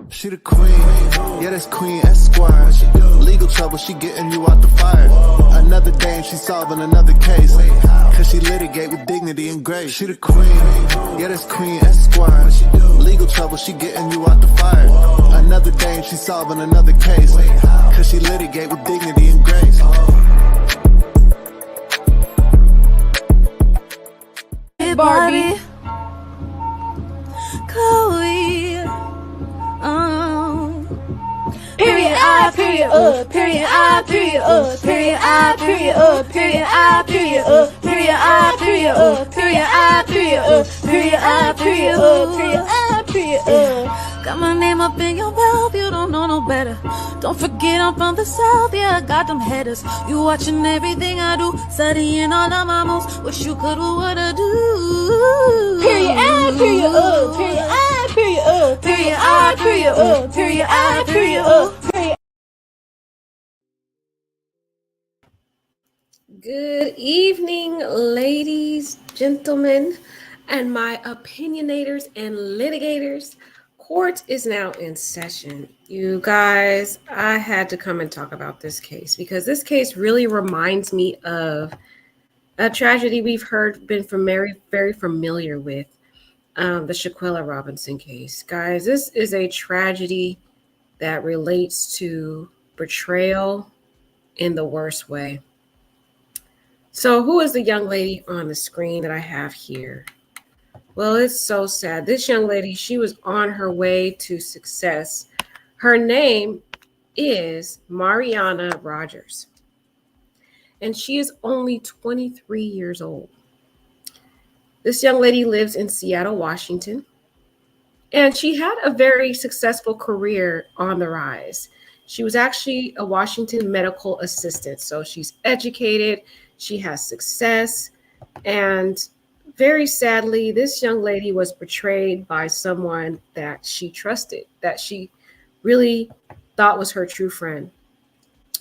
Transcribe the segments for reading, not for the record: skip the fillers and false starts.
She the queen, yeah, that's Queen Esquire. Legal trouble, she getting you out the fire. Another dame, she solving another case. Cause she litigate with dignity and grace. She the queen, yeah, that's Queen Esquire. Legal trouble, she getting you out the fire. Another dame, she solving another case. Cause she litigate with dignity and grace. Hey Barbie, Chloe, period I, period period I, period period I, period period I, period period I, period period I, period period I, period I, period. Got my name up in your mouth, you don't know no better. Don't forget I'm from the south, yeah, I got them headers. You watching everything I do, studying all of my moves. Wish you could do what I do. Period I, period period I, period period I, period period I, period. Good evening, ladies, gentlemen, and my opinionators and litigators. Court is now in session. You guys, I had to come and talk about this case because this case really reminds me of a tragedy we've been very familiar with, the Shaquilla Robinson case. Guys, this is a tragedy that relates to betrayal in the worst way. So who is the young lady on the screen that I have here? Well, it's so sad. This young lady, she was on her way to success. Her name is Mariana Rogers, and she is only 23 years old. This young lady lives in Seattle, Washington, and she had a very successful career on the rise. She was actually a Washington medical assistant, so she's educated, she has success, and very sadly, this young lady was betrayed by someone that she trusted, that she really thought was her true friend.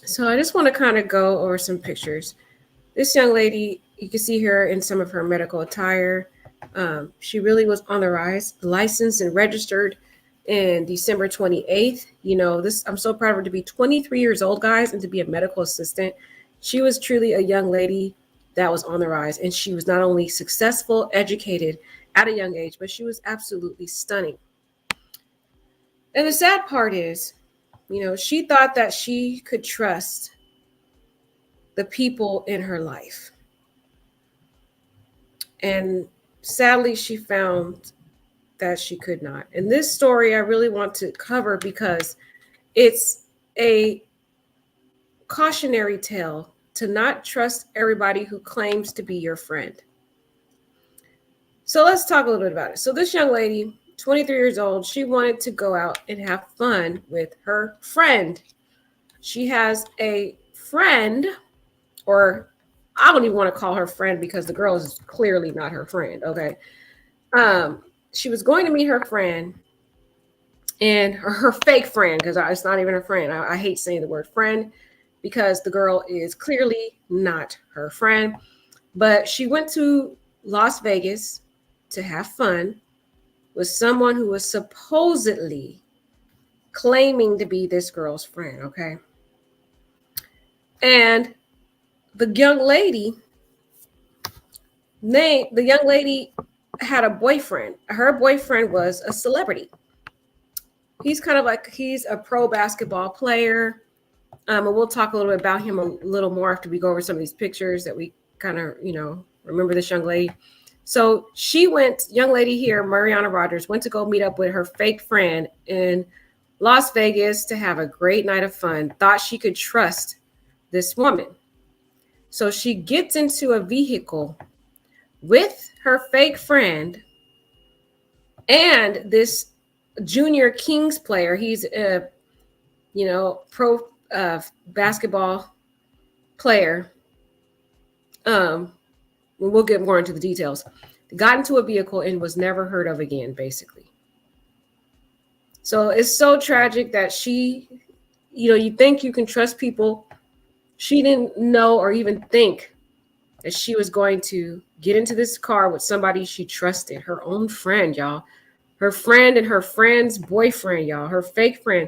So I just want to kind of go over some pictures. This young lady, you can see her in some of her medical attire. She really was on the rise, licensed and registered in December 28th. You know, I'm so proud of her to be 23 years old, guys, and to be a medical assistant. She was truly a young lady that was on the rise, and she was not only successful, educated at a young age, but she was absolutely stunning. And the sad part is, you know, she thought that she could trust the people in her life. And sadly, she found that she could not. And this story I really want to cover because it's a cautionary tale to not trust everybody who claims to be your friend. So let's talk a little bit about it. So this young lady, 23 years old, she wanted to go out and have fun with her friend. She has a friend, or I don't even want to call her friend because the girl is clearly not her friend, okay? She was going to meet her friend, and her fake friend, because it's not even her friend. I hate saying the word friend, because the girl is clearly not her friend. But she went to Las Vegas to have fun with someone who was supposedly claiming to be this girl's friend, okay? And the young lady had a boyfriend. Her boyfriend was a celebrity. He's a pro basketball player. And we'll talk a little bit about him a little more after we go over some of these pictures that we kind of, remember this young lady. So young lady here, Mariana Rogers, went to go meet up with her fake friend in Las Vegas to have a great night of fun, thought she could trust this woman. So she gets into a vehicle with her fake friend and this Junior Kings player. He's a, pro basketball player. We'll get more into the details. Got into a vehicle and was never heard of again, basically. So it's so tragic that she, you think you can trust people. She didn't know or even think that she was going to get into this car with somebody she trusted, her own friend, y'all. her friend and her friend's boyfriend, y'all, her fake friend,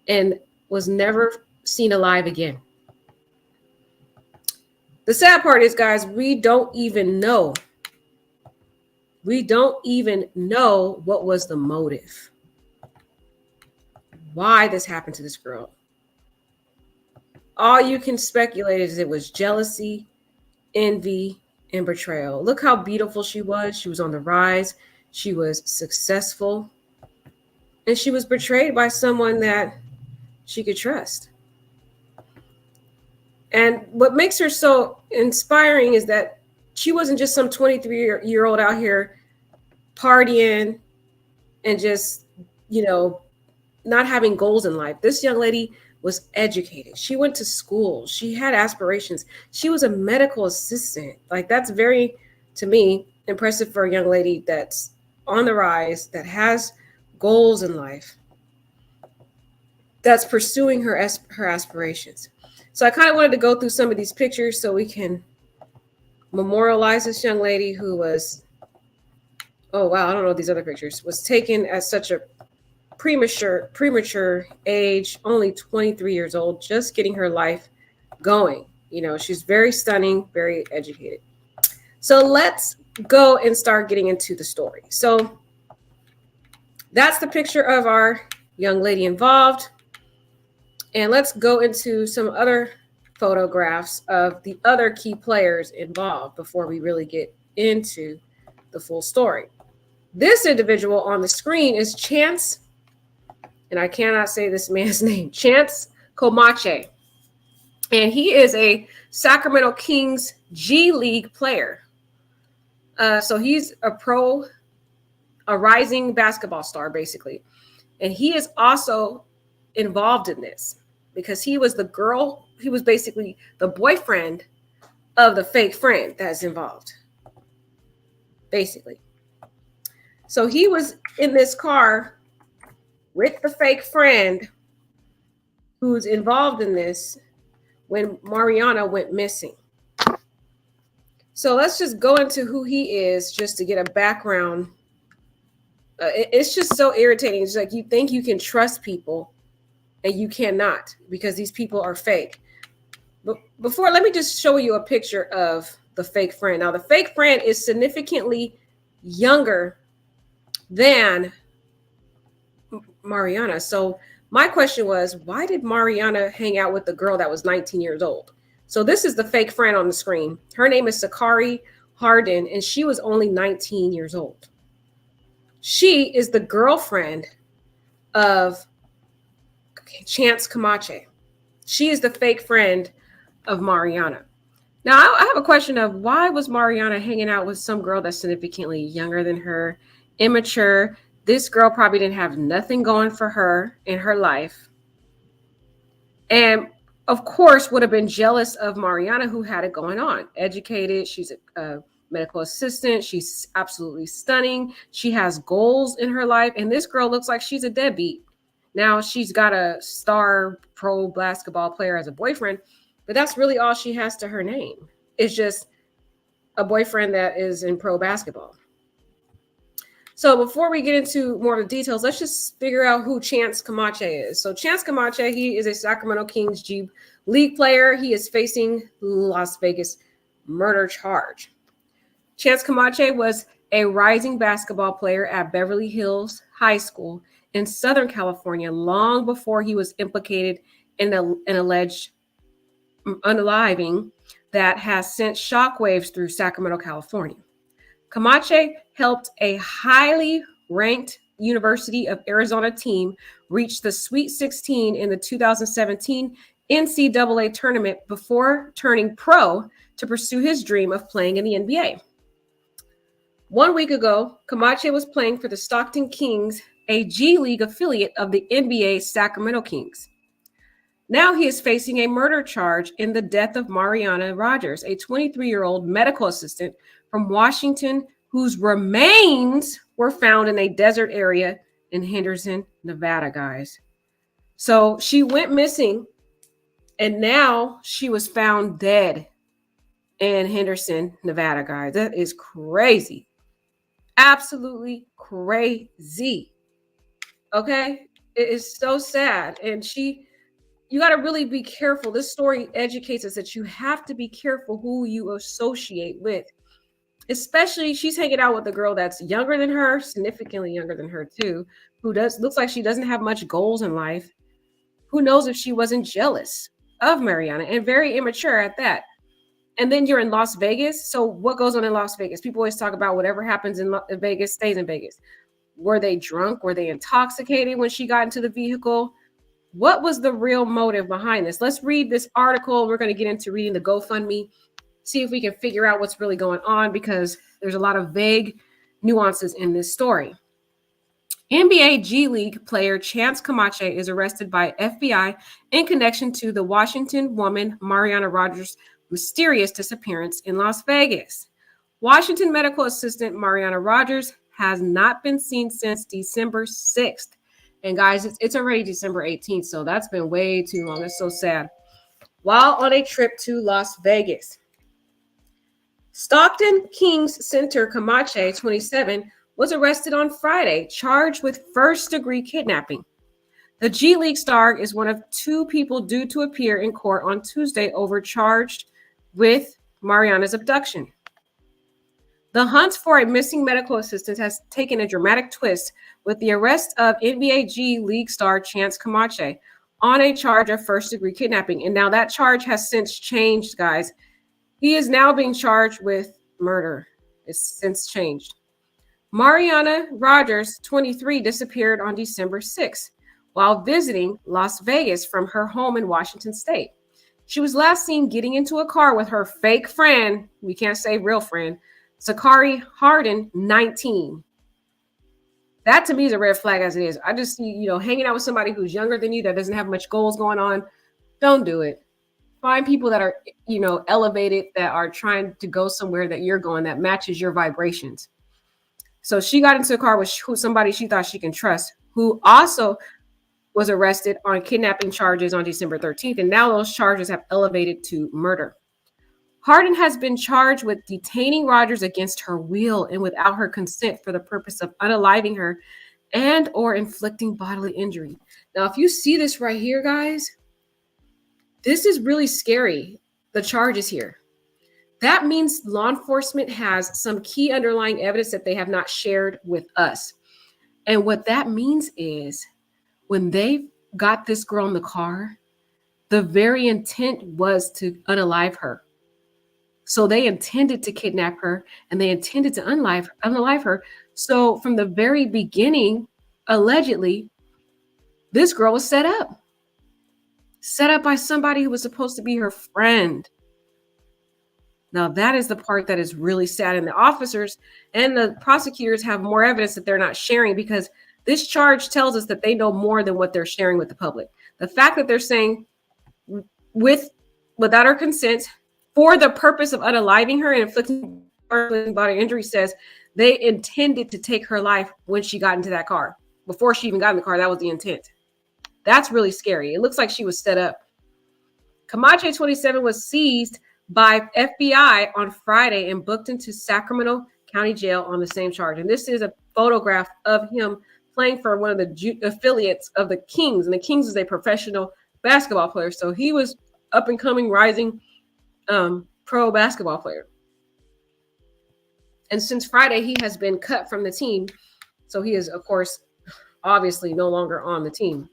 and was never seen alive again. The sad part is, guys, we don't even know what was the motive. Why this happened to this girl. All you can speculate is it was jealousy, envy, and betrayal. Look how beautiful she was. She was on the rise. She was successful. And she was betrayed by someone that she could trust. And what makes her so inspiring is that she wasn't just some 23-year-old out here partying and just, not having goals in life. This young lady was educated. She went to school. She had aspirations. She was a medical assistant. Like, that's very, to me, impressive for a young lady that's on the rise, that has goals in life, that's pursuing her aspirations. So I kind of wanted to go through some of these pictures so we can memorialize this young lady who was, oh wow, I don't know these other pictures, was taken at such a premature age, only 23 years old, just getting her life going. She's very stunning, very educated. So let's go and start getting into the story. So that's the picture of our young lady involved. And let's go into some other photographs of the other key players involved before we really get into the full story. This individual on the screen is Chance, and I cannot say this man's name, Chance Comache. And he is a Sacramento Kings G League player. So he's a rising basketball star, basically. And he is also involved in this because he was basically the boyfriend of the fake friend that's involved, basically. So he was in this car with the fake friend who's involved in this when Mariana went missing. So let's just go into who he is just to get a background. It's just so irritating. It's like you think you can trust people and you cannot because these people are fake. But before, let me just show you a picture of the fake friend. Now, the fake friend is significantly younger than Mariana. So my question was, why did Mariana hang out with the girl that was 19 years old? So this is the fake friend on the screen. Her name is Sakari Hardin, and she was only 19 years old. She is the girlfriend of Chance Comache. She is the fake friend of Mariana. Now, I have a question of why was Mariana hanging out with some girl that's significantly younger than her, immature? This girl probably didn't have nothing going for her in her life. And of course, would have been jealous of Mariana, who had it going on. Educated, she's a medical assistant. She's absolutely stunning. She has goals in her life. And this girl looks like she's a deadbeat. Now she's got a star pro basketball player as a boyfriend, but that's really all she has to her name. It's just a boyfriend that is in pro basketball. So before we get into more of the details, let's just figure out who Chance Comache is. So Chance Comache, he is a Sacramento Kings G League player. He is facing Las Vegas murder charge. Chance Comache was a rising basketball player at Beverly Hills High School in Southern California long before he was implicated in an alleged unaliving that has sent shockwaves through Sacramento, California. Comache helped a highly ranked University of Arizona team reach the Sweet 16 in the 2017 NCAA tournament before turning pro to pursue his dream of playing in the NBA. 1 week ago, Comache was playing for the Stockton Kings, a G League affiliate of the NBA Sacramento Kings. Now he is facing a murder charge in the death of Mariana Rogers, a 23-year-old medical assistant from Washington whose remains were found in a desert area in Henderson, Nevada, guys. So she went missing, and now she was found dead in Henderson, Nevada, guys. That is crazy. Absolutely crazy. Okay? It is so sad. And you got to really be careful. This story educates us that you have to be careful who you associate with. Especially, she's hanging out with a girl that's younger than her, significantly younger than her too, who looks like she doesn't have much goals in life. Who knows if she wasn't jealous of Mariana, and very immature at that. And then you're in Las Vegas. So what goes on in Las Vegas? People always talk about whatever happens in Vegas stays in Vegas. Were they drunk? Were they intoxicated when she got into the vehicle? What was the real motive behind this? Let's read this article. We're going to get into reading the GoFundMe, see if we can figure out what's really going on, because there's a lot of vague nuances in this story. NBA G League player Chance Camacho is arrested by FBI in connection to the Washington woman Mariana Rodgers' mysterious disappearance in Las Vegas. Washington medical assistant Mariana Rodgers has not been seen since December 6th. And guys, it's already December 18th, so that's been way too long. It's so sad. While on a trip to Las Vegas. Stockton Kings center Camacho, 27, was arrested on Friday, charged with first-degree kidnapping. The G League star is one of two people due to appear in court on Tuesday overcharged with Mariana's abduction. The hunt for a missing medical assistant has taken a dramatic twist with the arrest of NBA G League star Chance Camacho on a charge of first-degree kidnapping. And now that charge has since changed, guys. He is now being charged with murder. It's since changed. Mariana Rodgers, 23, disappeared on December 6th while visiting Las Vegas from her home in Washington State. She was last seen getting into a car with her fake friend, we can't say real friend, Sakari Harden, 19. That to me is a red flag as it is. I just see, hanging out with somebody who's younger than you that doesn't have much goals going on. Don't do it. Find people that are, elevated, that are trying to go somewhere that you're going that matches your vibrations. So she got into a car with somebody she thought she can trust, who also was arrested on kidnapping charges on December 13th. And now those charges have elevated to murder. Harden has been charged with detaining Rodgers against her will and without her consent for the purpose of unaliving her and or inflicting bodily injury. Now, if you see this right here, guys, this is really scary, the charges here. That means law enforcement has some key underlying evidence that they have not shared with us. And what that means is when they got this girl in the car, the very intent was to unalive her. So they intended to kidnap her and they intended to unalive her. So from the very beginning, allegedly, this girl was set up by somebody who was supposed to be her friend. Now, that is the part that is really sad. And the officers and the prosecutors have more evidence that they're not sharing, because this charge tells us that they know more than what they're sharing with the public. The fact that they're saying without her consent, for the purpose of unaliving her and inflicting bodily injury, says they intended to take her life when she got into that car. Before she even got in the car, that was the intent. That's really scary. It looks like she was set up. Camacho, 27, was seized by FBI on Friday and booked into Sacramento County Jail on the same charge. And this is a photograph of him playing for one of the affiliates of the Kings. And the Kings is a professional basketball player. So he was up and coming, rising pro basketball player. And since Friday, he has been cut from the team. So he is, of course, obviously no longer on the team.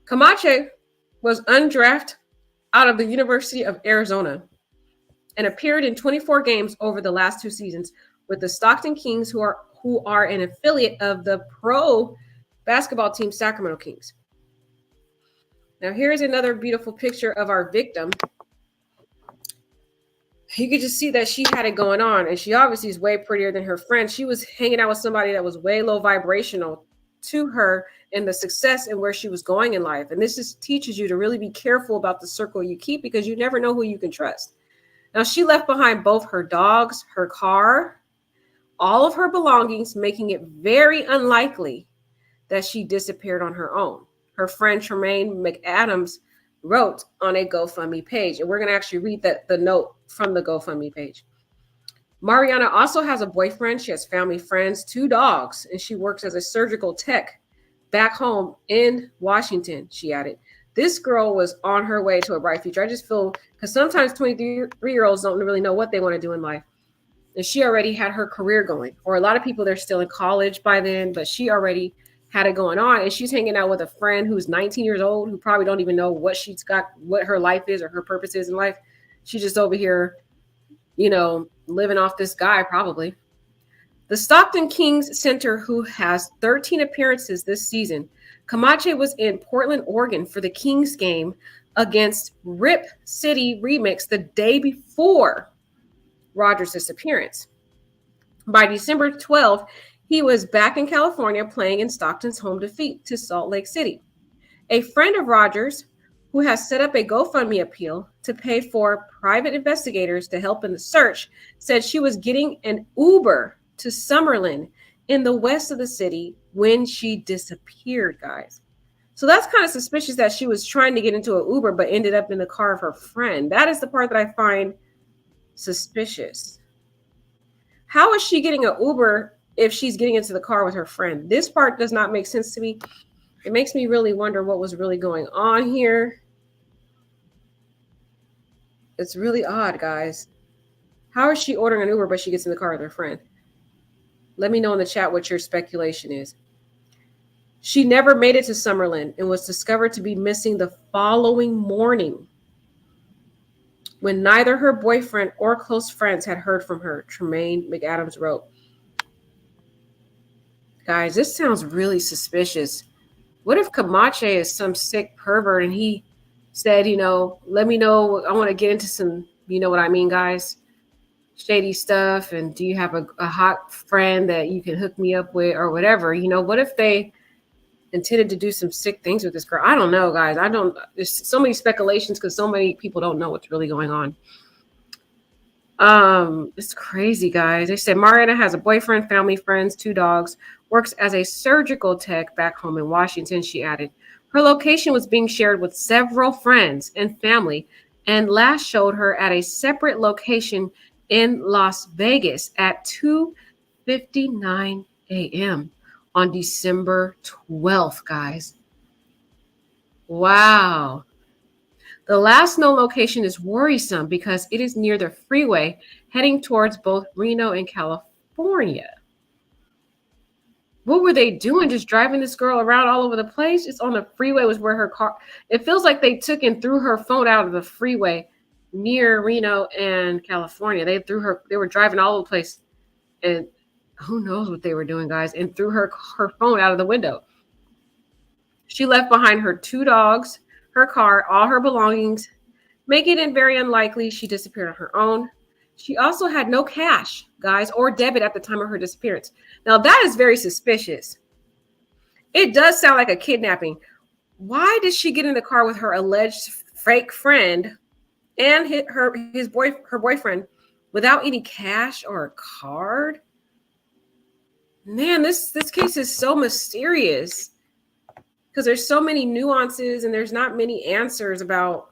Camacho was undrafted out of the University of Arizona and appeared in 24 games over the last 2 seasons with the Stockton Kings, who are an affiliate of the pro basketball team Sacramento Kings. Now, here's another beautiful picture of our victim. You could just see that she had it going on, and she obviously is way prettier than her friend. She was hanging out with somebody that was way low vibrational to her and the success and where she was going in life. And this just teaches you to really be careful about the circle you keep, because you never know who you can trust. Now, she left behind both her dogs, her car, all of her belongings, making it very unlikely that she disappeared on her own. Her friend Tremaine McAdams wrote on a GoFundMe page, and we're going to actually read the note from the GoFundMe page. Mariana also has a boyfriend. She has family, friends, 2 dogs, and she works as a surgical tech back home in Washington, she added. This girl was on her way to a bright future. I just feel because sometimes 23-year-olds don't really know what they want to do in life. And she already had her career going. Or a lot of people, they're still in college by then, but she already had it going on. And she's hanging out with a friend who's 19 years old, who probably don't even know what she's got, what her life is or her purpose is in life. She's just over here, living off this guy probably. The Stockton Kings center, who has 13 appearances this season, Camache was in Portland, Oregon for the Kings game against Rip City Remix the day before Rodgers' disappearance. By December 12th, he was back in California playing in Stockton's home defeat to Salt Lake City. A friend of Rodgers, who has set up a GoFundMe appeal to pay for private investigators to help in the search, said she was getting an Uber to Summerlin in the west of the city when she disappeared, guys. So that's kind of suspicious that she was trying to get into an Uber but ended up in the car of her friend. That is the part that I find suspicious. How is she getting an Uber if she's getting into the car with her friend? This part does not make sense to me. It makes me really wonder what was really going on here. It's really odd, guys. How is she ordering an Uber but she gets in the car with her friend? Let me know in the chat what your speculation is. She never made it to Summerlin and was discovered to be missing the following morning when neither her boyfriend or close friends had heard from her, Tremaine McAdams wrote. Guys, this sounds really suspicious. What if Camache is some sick pervert and he said, let me know, I want to get into some, you know what I mean, guys? Shady stuff, and do you have a hot friend that you can hook me up with or whatever? What if they intended to do some sick things with this girl? I don't know, guys. There's so many speculations because so many people don't know what's really going on. It's crazy, guys. They said Mariana has a boyfriend, family, friends, 2 dogs, works as a surgical tech back home in Washington, she added. Her location was being shared with several friends and family, and last showed her at a separate location in Las Vegas at 2:59 a.m. on December 12th, guys. Wow. The last known location is worrisome because it is near the freeway heading towards both Reno and California. What were they doing? Just driving this girl around all over the place? It's on the freeway was where her car. It feels like they took and threw her phone out of the freeway near Reno and California. They were driving all over the place, and who knows what they were doing, guys, and threw her phone out of the window. She left behind her 2 dogs, her car, all her belongings, making it very unlikely she disappeared on her own. She also had no cash, guys, or debit at the time of her disappearance. Now, that is very suspicious. It does sound like a kidnapping. Why did she get in the car with her alleged fake friend and her boyfriend without any cash or a card? Man, this case is so mysterious because there's so many nuances and there's not many answers about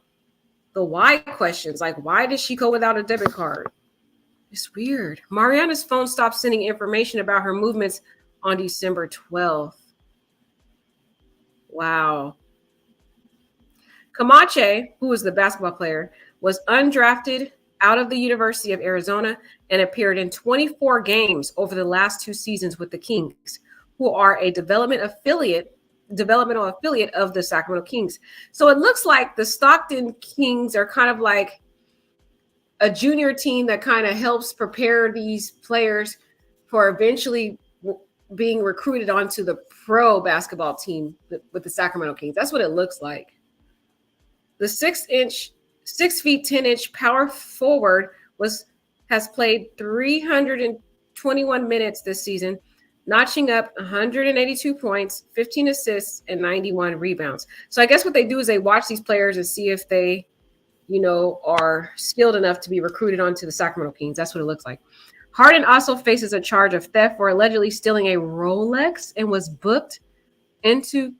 the why questions. Like, why did she go without a debit card? It's weird. Mariana's phone stopped sending information about her movements on December 12th. Wow. Camache, who was the basketball player, was undrafted out of the University of Arizona and appeared in 24 games over the last 2 seasons with the Kings, who are a developmental affiliate of the Sacramento Kings. So it looks like the Stockton Kings are kind of like a junior team that kind of helps prepare these players for eventually being recruited onto the pro basketball team with the Sacramento Kings. That's what it looks like. The 6 feet 10 inch power forward has played 321 minutes this season, notching up 182 points, 15 assists, and 91 rebounds. So I guess what they do is they watch these players and see if they, are skilled enough to be recruited onto the Sacramento Kings. That's what it looks like. Harden also faces a charge of theft for allegedly stealing a Rolex and was booked into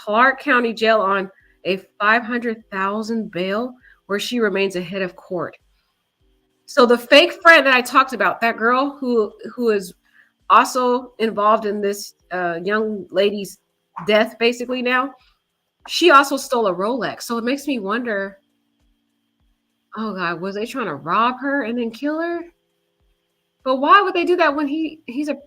Clark County Jail on a $500,000 bail, where she remains ahead of court. So the fake friend that I talked about, that girl who is also involved in this young lady's death, basically now, she also stole a Rolex. So it makes me wonder, oh God, was they trying to rob her and then kill her? But why would they do that when he's a,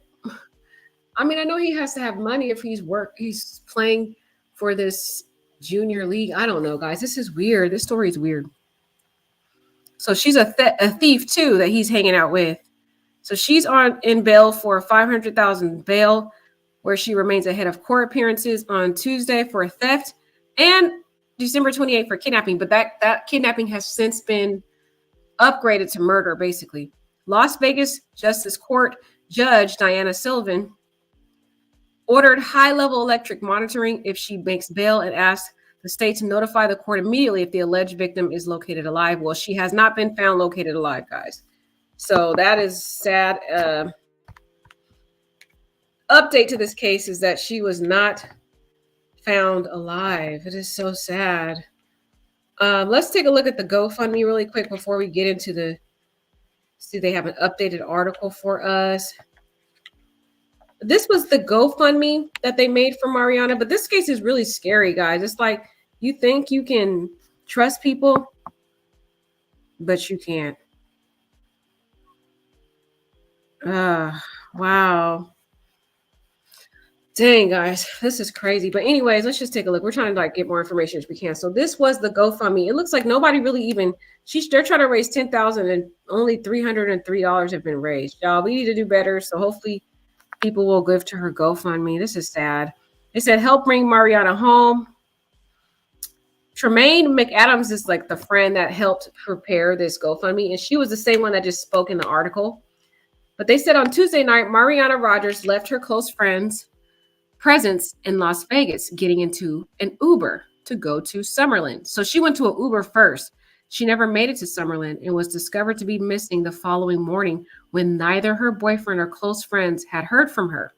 I mean, I know he has to have money if he's playing for this junior league. I don't know, guys. This is weird. This story is weird. So she's a thief too that he's hanging out with. So she's in bail for $500,000 bail, where she remains ahead of court appearances on Tuesday for theft and December 28th for kidnapping. But that kidnapping has since been upgraded to murder, basically. Las Vegas Justice Court Judge Diana Sullivan ordered high-level electric monitoring if she makes bail and asked the state to notify the court immediately if the alleged victim is located alive. Well, she has not been found located alive, guys. So that is sad. Update to this case is that she was not found alive. It is so sad. Let's take a look at the GoFundMe really quick before we get into see, they have an updated article for us. This was the GoFundMe that they made for Mariana, but this case is really scary, guys. It's like you think you can trust people, but you can't. Wow. Dang, guys, this is crazy. But anyways, let's just take a look. We're trying to get more information as we can. So this was the GoFundMe. It looks like nobody really even, they're trying to raise $10,000 and only $303 have been raised. Y'all, we need to do better. So hopefully people will give to her GoFundMe. This is sad. They said, help bring Mariana home. Tremaine McAdams is like the friend that helped prepare this GoFundMe. And she was the same one that just spoke in the article. But they said on Tuesday night, Mariana Rogers left her close friends' presence in Las Vegas, getting into an Uber to go to Summerlin. So she went to an Uber first. She never made it to Summerlin and was discovered to be missing the following morning when neither her boyfriend or close friends had heard from her.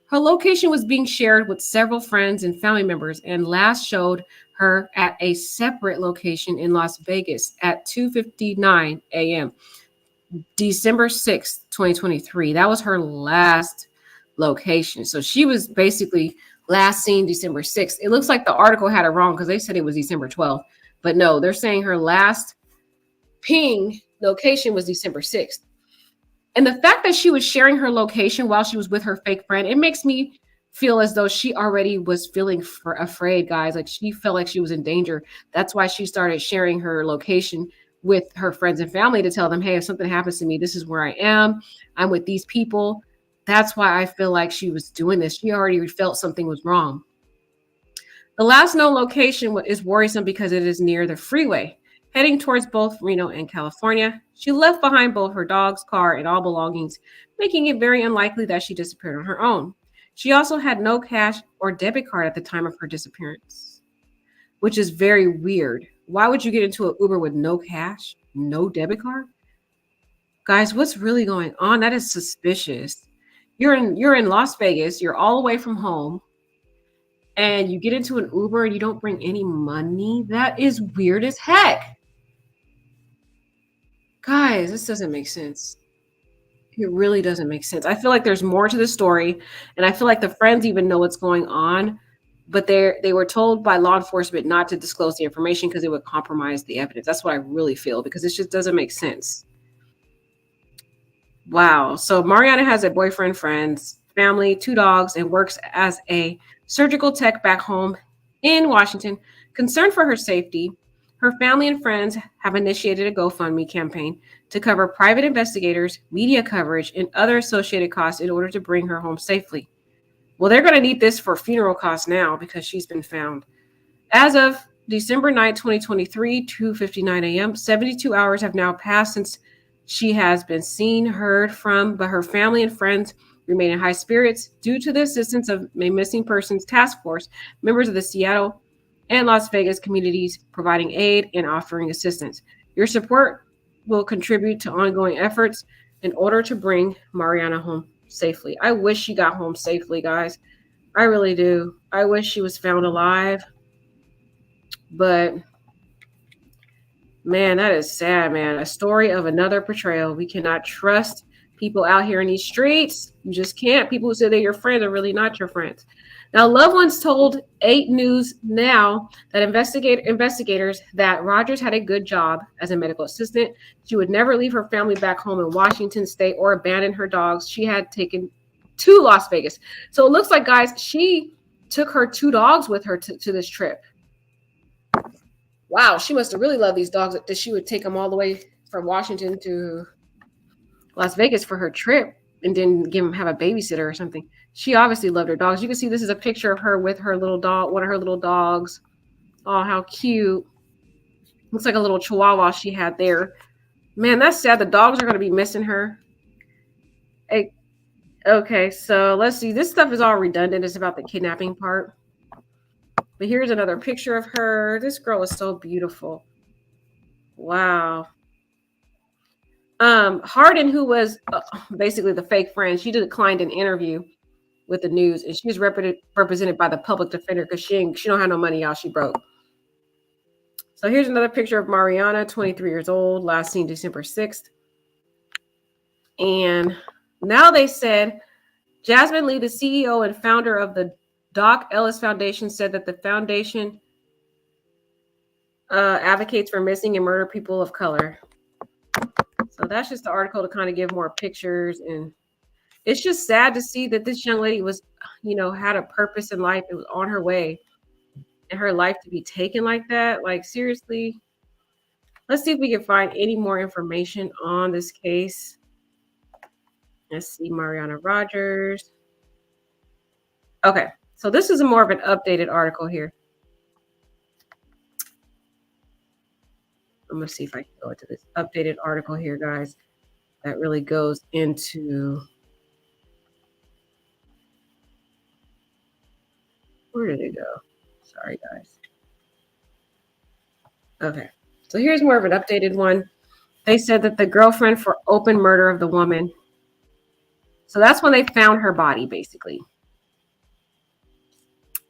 Her location was being shared with several friends and family members and last showed her at a separate location in Las Vegas at 2:59 a.m. December 6th, 2023. That was her last location. So she was basically last seen December 6th. It looks like the article had it wrong because they said it was December 12th. But no, they're saying her last ping location was December 6th. And the fact that she was sharing her location while she was with her fake friend, it makes me feel as though she already was feeling afraid, guys. Like she felt like she was in danger. That's why she started sharing her location with her friends and family to tell them, hey, if something happens to me, this is where I am. I'm with these people. That's why I feel like she was doing this. She already felt something was wrong. The last known location is worrisome because it is near the freeway, heading towards both Reno and California. She left behind both her dog's car and all belongings, making it very unlikely that she disappeared on her own. She also had no cash or debit card at the time of her disappearance, which is very weird. Why would you get into an Uber with no cash, no debit card? Guys, what's really going on? That is suspicious. You're in Las Vegas, you're all away from home, and you get into an Uber and you don't bring any money. That is weird as heck. Guys, this doesn't make sense. It really doesn't make sense. I feel like there's more to the story, and I feel like the friends even know what's going on, but they were told by law enforcement not to disclose the information because it would compromise the evidence. That's what I really feel, because it just doesn't make sense. Wow. So Mariana has a boyfriend, friends, family, 2 dogs, and works as a surgical tech back home in Washington. Concerned for her safety, her family and friends have initiated a GoFundMe campaign to cover private investigators, media coverage, and other associated costs in order to bring her home safely. Well, they're going to need this for funeral costs now because she's been found. As of December 9, 2023, 2:59 a.m., 72 hours have now passed since she has been seen, heard from, but her family and friends remain in high spirits due to the assistance of a missing persons task force, members of the Seattle and Las Vegas communities providing aid and offering assistance. Your support will contribute to ongoing efforts in order to bring Mariana home safely. I wish she got home safely, guys. I really do. I wish she was found alive, but Man, that is sad, man. A story of another betrayal. We cannot trust people out here in these streets. You just can't. People who say they're your friends are really not your friends. Now, loved ones told 8 News Now that investigators that Rogers had a good job as a medical assistant. She would never leave her family back home in Washington State or abandon her dogs. She had taken to Las Vegas. So it looks like, guys, she took her 2 dogs with her to this trip. Wow, she must have really loved these dogs that she would take them all the way from Washington to Las Vegas for her trip and then have a babysitter or something. She obviously loved her dogs. You can see this is a picture of her with her little dog, one of her little dogs. Oh, how cute. Looks like a little chihuahua she had there. Man, that's sad. The dogs are going to be missing her. Hey, okay, so let's see. This stuff is all redundant. It's about the kidnapping part. But here's another picture of her. This girl is so beautiful. Wow. Hardin, who was basically the fake friend, she declined an interview with the news, and she was represented by the public defender because she don't have no money, y'all. She broke. So here's another picture of Mariana, 23 years old, last seen December 6th. And now they said Jasmine Lee, the CEO and founder of the Doc Ellis Foundation, said that the foundation advocates for missing and murdered people of color. So that's just the article to kind of give more pictures. And it's just sad to see that this young lady was, had a purpose in life. It was on her way, and her life to be taken like that. Like, seriously. Let's see if we can find any more information on this case. Let's see, Mariana Rogers. Okay. So this is more of an updated article here. I'm going to see if I can go into this updated article here, guys, that really goes into... Where did it go? Sorry, guys. Okay. So here's more of an updated one. They said that the girlfriend for open murder of the woman. So that's when they found her body, basically.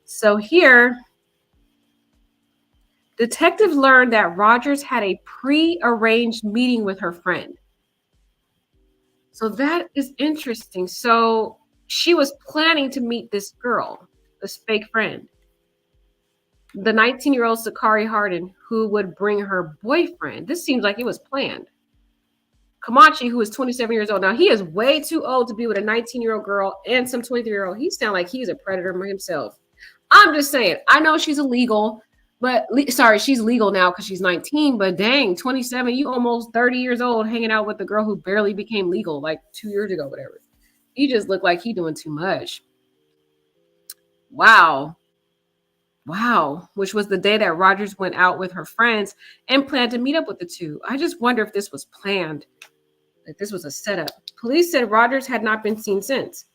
So here, detectives learned that Rogers had a pre-arranged meeting with her friend. So that is interesting. So she was planning to meet this girl, this fake friend, the 19-year-old Sakari Hardin, who would bring her boyfriend. This seems like it was planned. Camachi, who is 27 years old. Now, he is way too old to be with a 19-year-old girl and some 23-year-old. He sounds like he's a predator himself. I'm just saying, I know she's illegal, but she's legal now because she's 19, but dang, 27, you almost 30 years old hanging out with the girl who barely became legal like 2 years ago, whatever. He just looked like he doing too much. Wow. Which was the day that Rogers went out with her friends and planned to meet up with the two. I just wonder if this was planned, if this was a setup. Police said Rogers had not been seen since.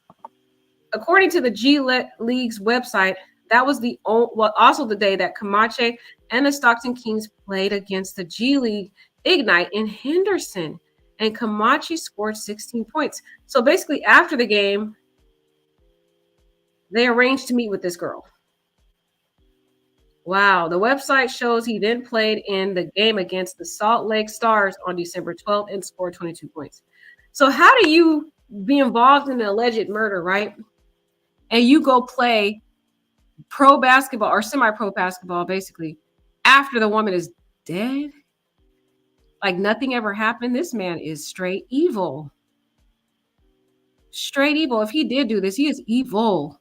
According to the G League's website, that was also the day that Camache and the Stockton Kings played against the G League Ignite in Henderson, and Camache scored 16 points. So basically, after the game, they arranged to meet with this girl. Wow. The website shows he then played in the game against the Salt Lake Stars on December 12th and scored 22 points. So how do you be involved in an alleged murder, right? And you go play pro basketball or semi-pro basketball, basically, after the woman is dead? Like nothing ever happened. This man is straight evil. Straight evil. If he did do this, he is evil.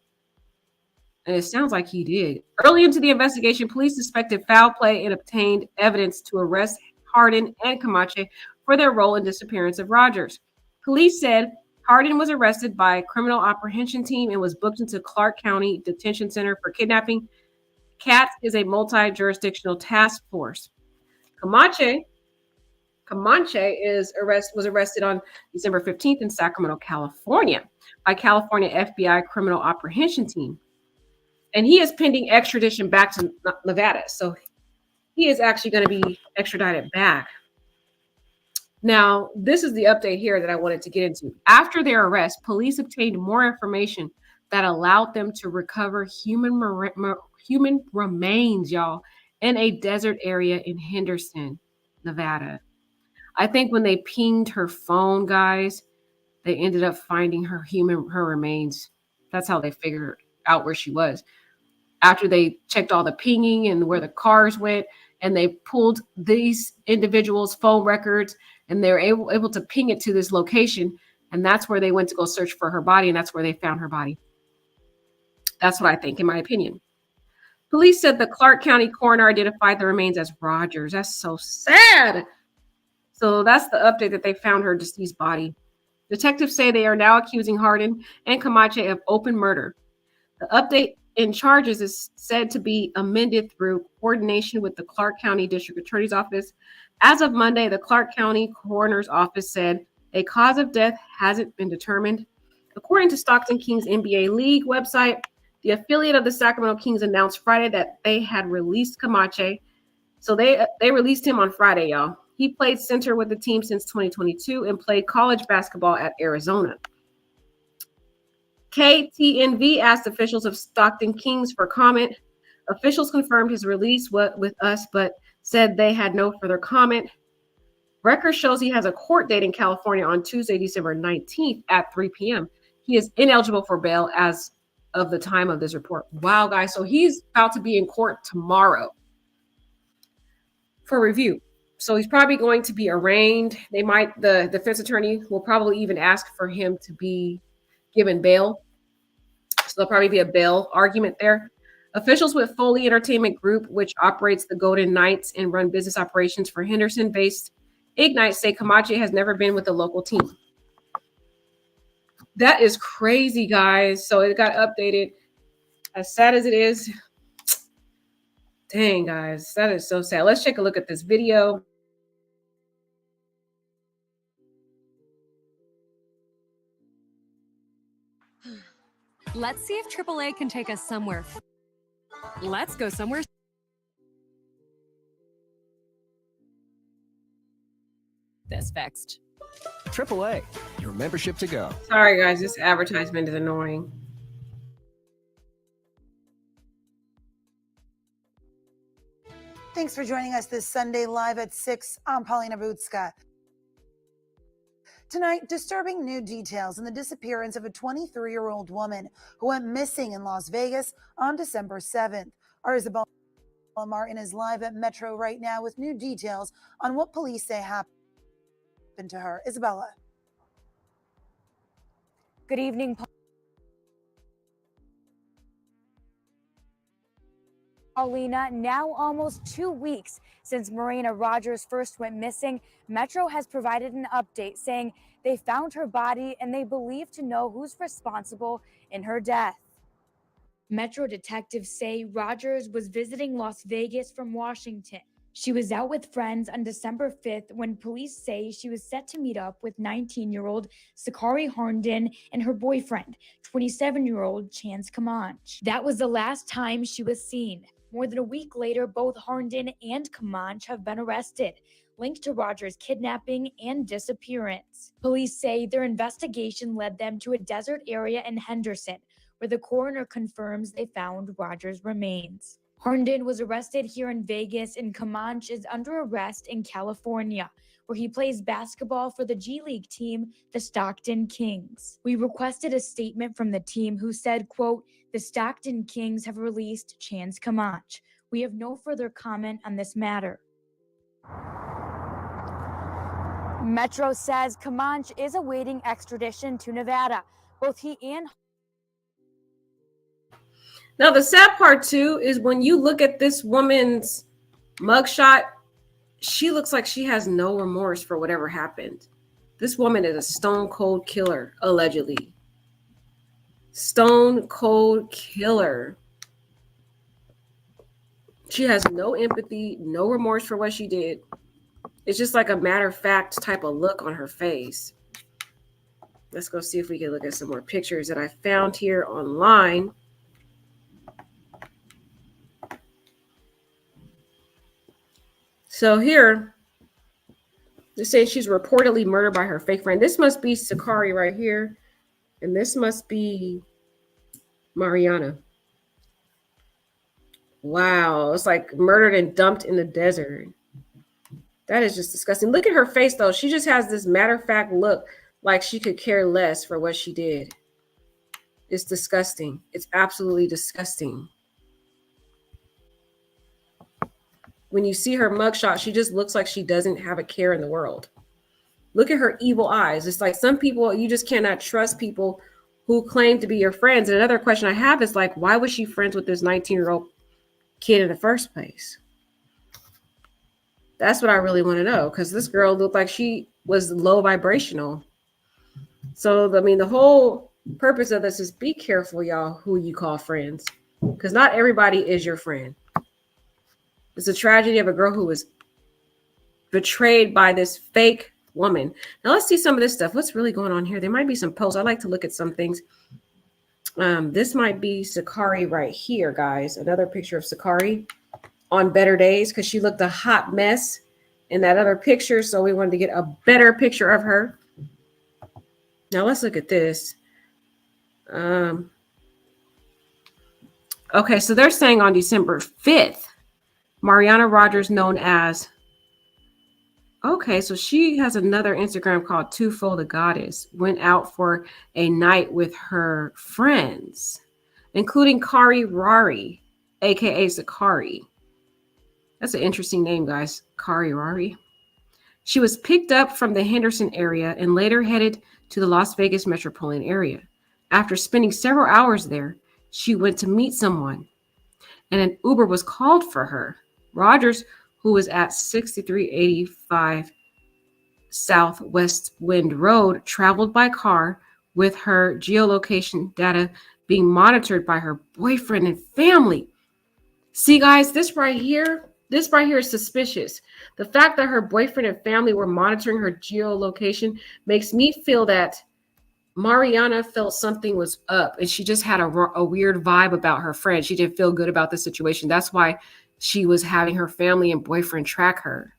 And it sounds like he did. Early into the investigation, police suspected foul play and obtained evidence to arrest Hardin and Camache for their role in the disappearance of Rogers. Police said Hardin was arrested by a criminal apprehension team and was booked into Clark County Detention Center for kidnapping. CAT is a multi-jurisdictional task force. Camache was arrested on December 15th in Sacramento, California, by California FBI criminal apprehension team. And he is pending extradition back to Nevada. So he is actually going to be extradited back. Now, this is the update here that I wanted to get into. After their arrest, police obtained more information that allowed them to recover human remains, y'all, in a desert area in Henderson. Nevada. I think when they pinged her phone, guys, they ended up finding her remains. That's how they figured out where she was. After they checked all the pinging and where the cars went, and they pulled these individuals' phone records, and they were able to ping it to this location, and that's where they went to go search for her body, and that's where they found her body. That's what I think, in my opinion. Police said the Clark County coroner identified the remains as Rogers. That's so sad. So that's the update, that they found her deceased body. Detectives say they are now accusing Hardin and Camacho of open murder. The update in charges is said to be amended through coordination with the Clark County District Attorney's Office. As of Monday, the Clark County Coroner's Office said a cause of death hasn't been determined. According to Stockton Kings NBA League website, the affiliate of the Sacramento Kings announced Friday that they had released Camacho. So they released him on Friday, y'all. He played center with the team since 2022 and played college basketball at Arizona. KTNV asked officials of Stockton Kings for comment. Officials confirmed his release with us, but said they had no further comment. Record shows he has a court date in California on Tuesday, December 19th at 3 p.m. He is ineligible for bail as of the time of this report. Wow, guys. So he's about to be in court tomorrow for review. So he's probably going to be arraigned. The defense attorney will probably even ask for him to be given bail. So there'll probably be a bail argument there. Officials with Foley Entertainment Group, which operates the Golden Knights and run business operations for Henderson-based Ignite, say Camacho has never been with the local team. That is crazy, guys. So it got updated. As sad as it is, dang, guys, that is so sad. Let's take a look at this video. Let's see if AAA can take us somewhere. Let's go somewhere. This fixed. AAA, your membership to go. Sorry, guys, this advertisement is annoying. Thanks for joining us this Sunday live at 6. I'm Paulina Butska. Tonight, disturbing new details in the disappearance of a 23-year-old woman who went missing in Las Vegas on December 7th. Our Isabella Martin is live at Metro right now with new details on what police say happened to her. Isabella. Good evening, Paulina. Now almost 2 weeks since Marina Rogers first went missing, Metro has provided an update saying they found her body and they believe to know who's responsible in her death. Metro detectives say Rogers was visiting Las Vegas from Washington. She was out with friends on December 5th when police say she was set to meet up with 19-year-old Sakari Herndon and her boyfriend, 27-year-old Chance Comanche. That was the last time she was seen. More than a week later, both Herndon and Comanche have been arrested, linked to Rogers' kidnapping and disappearance. Police say their investigation led them to a desert area in Henderson, where the coroner confirms they found Rogers' remains. Herndon was arrested here in Vegas, and Comanche is under arrest in California, where he plays basketball for the G League team, the Stockton Kings. We requested a statement from the team who said, quote, "The Stockton Kings have released Chance Comanche. We have no further comment on this matter." Metro says Comanche is awaiting extradition to Nevada. Both he and Now, the sad part, too, is when you look at this woman's mugshot, she looks like she has no remorse for whatever happened. This woman is a stone cold killer, allegedly. Stone cold killer. She has no empathy, no remorse for what she did. It's just like a matter of fact type of look on her face. Let's go see if we can look at some more pictures that I found here online. So here, they say she's reportedly murdered by her fake friend. This must be Sakari right here. And this must be Mariana. Wow, it's like murdered and dumped in the desert. That is just disgusting. Look at her face, though. She just has this matter-of-fact look like she could care less for what she did. It's disgusting. It's absolutely disgusting. When you see her mugshot, she just looks like she doesn't have a care in the world. Look at her evil eyes. It's like some people, you just cannot trust people who claim to be your friends. And another question I have is like, why was she friends with this 19-year-old kid in the first place? That's what I really want to know, because this girl looked like she was low vibrational. So, I mean, the whole purpose of this is be careful, y'all, who you call friends, because not everybody is your friend. It's a tragedy of a girl who was betrayed by this fake woman. Now let's see some of this stuff. What's really going on here? There might be some posts. I like to look at some things. This might be Sakari right here, guys. Another picture of Sakari on better days, because she looked a hot mess in that other picture. So we wanted to get a better picture of her. Now let's look at this. Okay, so they're saying on December 5th, Mariana Rogers, known as, okay, so she has another Instagram called Twofold the Goddess, went out for a night with her friends, including Kari Rari, aka Sakari. That's an interesting name, guys. Kari Rari. She was picked up from the Henderson area and later headed to the Las Vegas metropolitan area. After spending several hours there, she went to meet someone, and an Uber was called for her. Rogers, who was at 6385 Southwest Wind Road, traveled by car with her geolocation data being monitored by her boyfriend and family. See, guys, this right here is suspicious. The fact that her boyfriend and family were monitoring her geolocation makes me feel that Mariana felt something was up, and she just had a weird vibe about her friend. She didn't feel good about the situation. That's why she was having her family and boyfriend track her.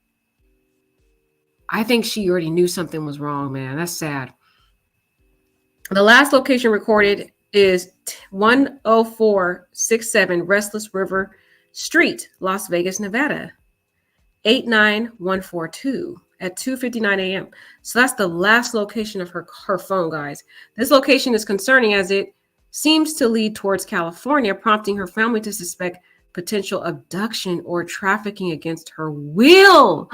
I think she already knew something was wrong, man. That's sad. The last location recorded is 10467 Restless River Street, Las Vegas, Nevada, 89142 at 2:59 a.m. So that's the last location of her phone, guys. This location is concerning as it seems to lead towards California, prompting her family to suspect potential abduction or trafficking against her will.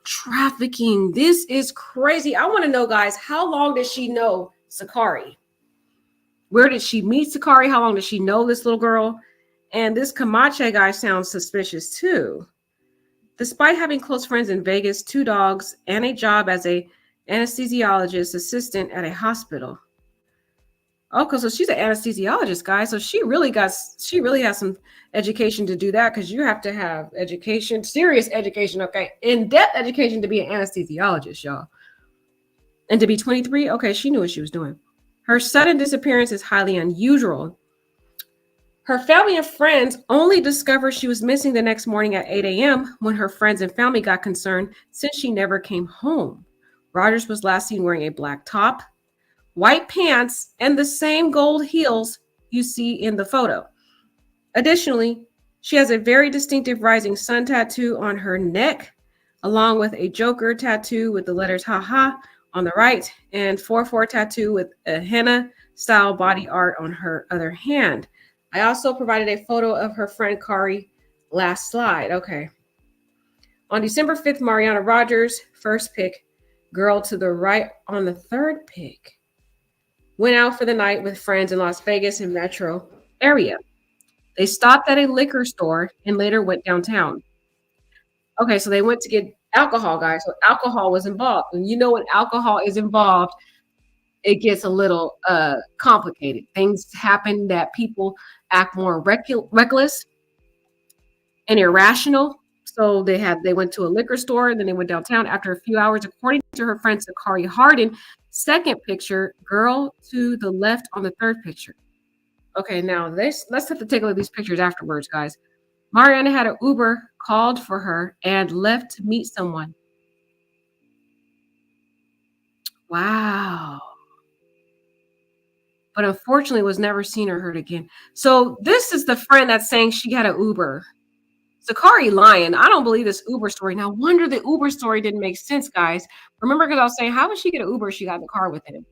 Trafficking. This is crazy. I want to know, guys, how long did she know Sakari? Where did she meet Sakari? How long did she know this little girl? And this Camache guy sounds suspicious too. Despite having close friends in Vegas, 2 dogs, and a job as a anesthesiologist assistant at a hospital. Okay, so she's an anesthesiologist, guys. So she really has some education to do that, because you have to have education, serious education, okay, in-depth education to be an anesthesiologist, y'all. And to be 23, okay, she knew what she was doing. Her sudden disappearance is highly unusual. Her family and friends only discovered she was missing the next morning at 8 a.m. when her friends and family got concerned, since she never came home. Rogers was last seen wearing a black top, white pants, and the same gold heels you see in the photo. Additionally, she has a very distinctive rising sun tattoo on her neck, along with a Joker tattoo with the letters "haha" on the right, and 4/4 tattoo with a henna style body art on her other hand. I also provided a photo of her friend Kari. Last slide. Okay. On December 5th, Mariana Rogers, first pick, girl to the right on the third pick, went out for the night with friends in Las Vegas and metro area. They stopped at a liquor store and later went downtown. Okay, so they went to get alcohol, guys. So alcohol was involved. And you know, when alcohol is involved, it gets a little complicated. Things happen that people act more reckless and irrational. So they went to a liquor store, and then they went downtown. After a few hours, according to her friend Sakari Hardin, second picture, girl to the left on the third picture. Okay, now let's have to take a look at these pictures afterwards, guys. Mariana had an Uber called for her and left to meet someone. Wow. But unfortunately was never seen or heard again. So this is the friend that's saying she got an Uber. Sakari lying. I don't believe this Uber story. Now, wonder the Uber story didn't make sense, guys. Remember, because I was saying, how would she get an Uber? She got in the car with him.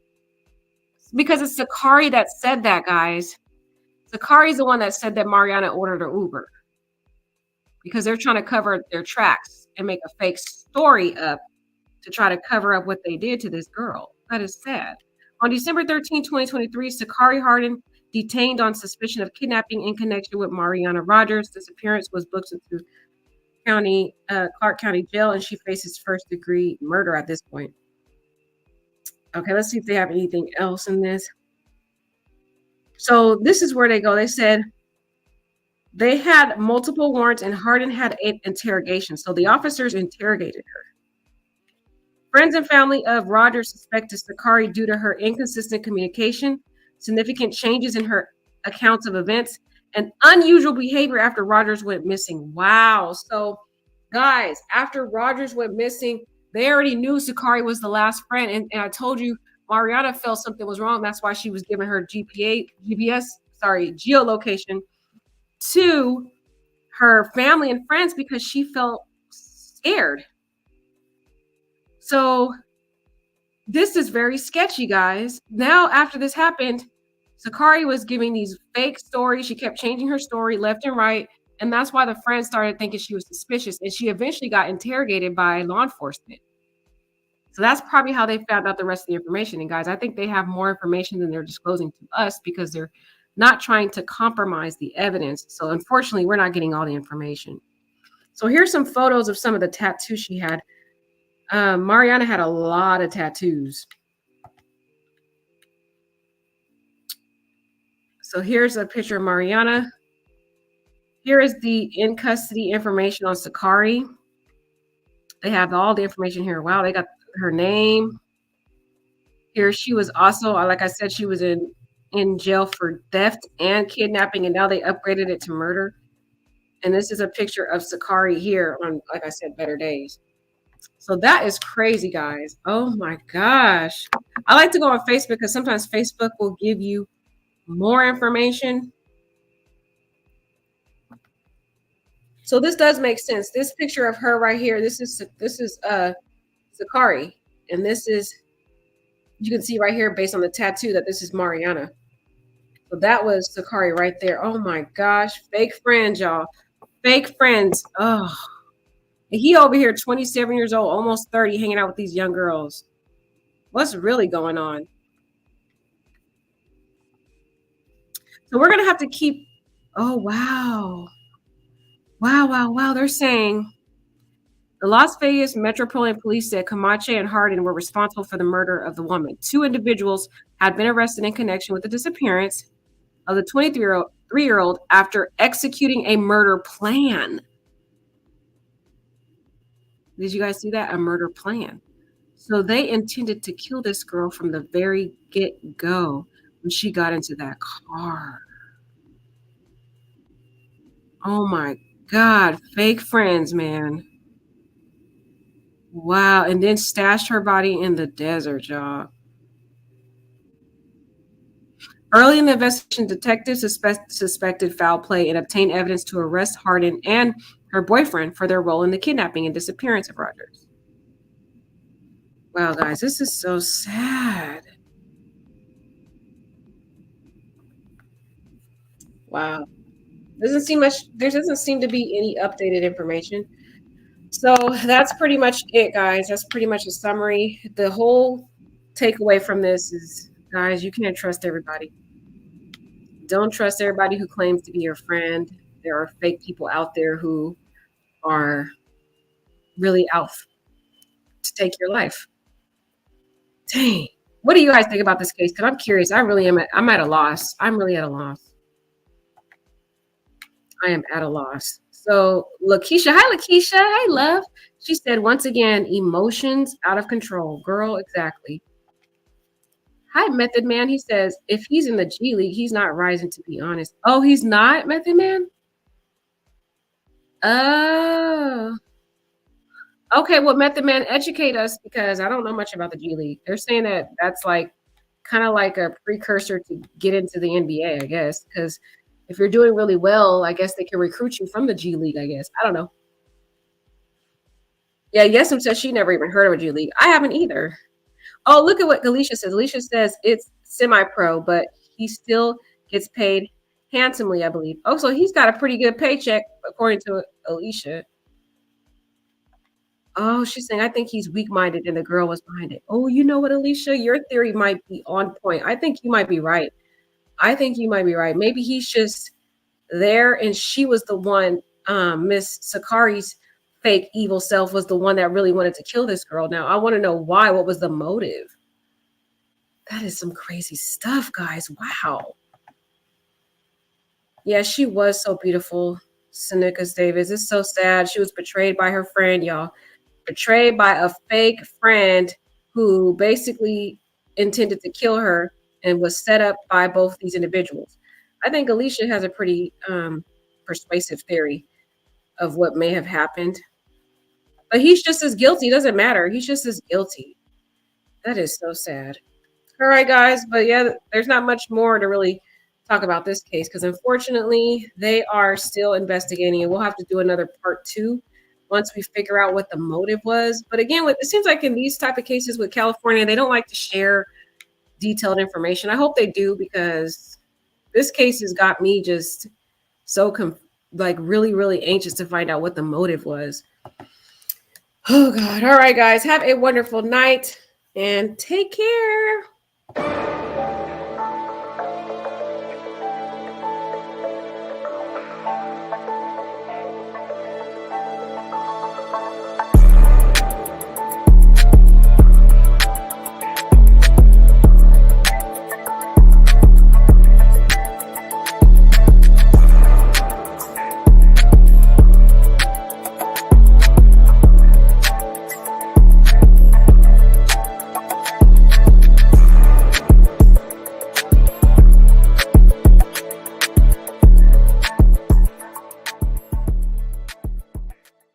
Because it's Sakari that said that, guys. Sakari's the one that said that Mariana ordered an Uber. Because they're trying to cover their tracks and make a fake story up to try to cover up what they did to this girl. That is sad. On December 13, 2023, Sakari Hardin detained on suspicion of kidnapping in connection with Mariana Rogers. Disappearance was booked into Clark County Jail, and she faces first-degree murder at this point. Okay, let's see if they have anything else in this. So this is where they go. They said they had multiple warrants, and Hardin had an interrogation. So the officers interrogated her. Friends and family of Rogers suspected Sakari due to her inconsistent communication, significant changes in her accounts of events, and unusual behavior after Rogers went missing. Wow. So, guys, after Rogers went missing, they already knew Sakari was the last friend. And I told you, Mariana felt something was wrong. That's why she was giving her geolocation to her family and friends, because she felt scared. So this is very sketchy, guys. Now, after this happened, Sakari was giving these fake stories. She kept changing her story left and right. And that's why the friends started thinking she was suspicious. And she eventually got interrogated by law enforcement. So that's probably how they found out the rest of the information. And guys, I think they have more information than they're disclosing to us because they're not trying to compromise the evidence. So unfortunately, we're not getting all the information. So here's some photos of some of the tattoos she had. Mariana had a lot of tattoos. So here's a picture of Mariana. Here is the in custody information on Sakari. They have all the information here. Wow, they got her name. Here she was also, like I said, she was in jail for theft and kidnapping, and now they upgraded it to murder. And this is a picture of Sakari here on, like I said, Better Days. So that is crazy, guys. Oh my gosh. I like to go on Facebook because sometimes Facebook will give you more information. So this does make sense. This picture of her right here, this is Sakari. And this is, you can see right here based on the tattoo that this is Mariana. So that was Sakari right there. Oh my gosh. Fake friends, y'all. Fake friends. Oh. And he over here, 27 years old, almost 30, hanging out with these young girls. What's really going on? So we're going to have to keep, oh, wow. Wow. They're saying the Las Vegas Metropolitan Police said Camacho and Hardin were responsible for the murder of the woman. 2 individuals had been arrested in connection with the disappearance of the 23-year-old after executing a murder plan. Did you guys see that? A murder plan. So they intended to kill this girl from the very get-go when she got into that car. Oh my God. Fake friends, man. Wow. And then stashed her body in the desert, y'all. Early in the investigation, detectives suspected foul play and obtained evidence to arrest Hardin and her boyfriend for their role in the kidnapping and disappearance of Rogers. Wow, guys, this is so sad. Wow. There doesn't seem to be any updated information. So that's pretty much it, guys. That's pretty much a summary. The whole takeaway from this is, guys, you can't trust everybody. Don't trust everybody who claims to be your friend. There are fake people out there who are really out to take your life. Dang. What do you guys think about this case? Because I'm curious. I'm at a loss. I'm really at a loss. I am at a loss. So Lakeisha, hi Lakeisha, hi love. She said, once again, emotions out of control. Girl, exactly. Hi, Method Man. He says, if he's in the G League, he's not rising, to be honest. Oh, he's not, Method Man? Oh. Okay, well, Method Man, educate us, because I don't know much about the G League. They're saying that that's like kind of like a precursor to get into the NBA, I guess, because if you're doing really well, I guess they can recruit you from the G League, I guess. I don't know. Yeah, Yesem says she never even heard of a G League. I haven't either. Oh, look at what Alicia says. Alicia says it's semi-pro, but he still gets paid handsomely, I believe. Oh, so he's got a pretty good paycheck, according to Alicia. Oh, she's saying, I think he's weak-minded and the girl was behind it. Oh, you know what, Alicia? Your theory might be on point. I think you might be right. Maybe he's just there and she was the one, Miss Sakari's fake evil self was the one that really wanted to kill this girl. Now, I want to know why. What was the motive? That is some crazy stuff, guys. Wow. Yeah, she was so beautiful, Seneca Davis. It's so sad. She was betrayed by her friend, y'all. Betrayed by a fake friend who basically intended to kill her and was set up by both these individuals. I think Alicia has a pretty persuasive theory of what may have happened. But he's just as guilty. It doesn't matter. He's just as guilty. That is so sad. All right, guys. But yeah, there's not much more to really talk about this case because unfortunately, they are still investigating and we'll have to do another part 2 once we figure out what the motive was. But again, it seems like in these type of cases with California, they don't like to share detailed information. I hope they do because this case has got me just so really, really anxious to find out what the motive was. Oh, God. All right, guys. Have a wonderful night and take care.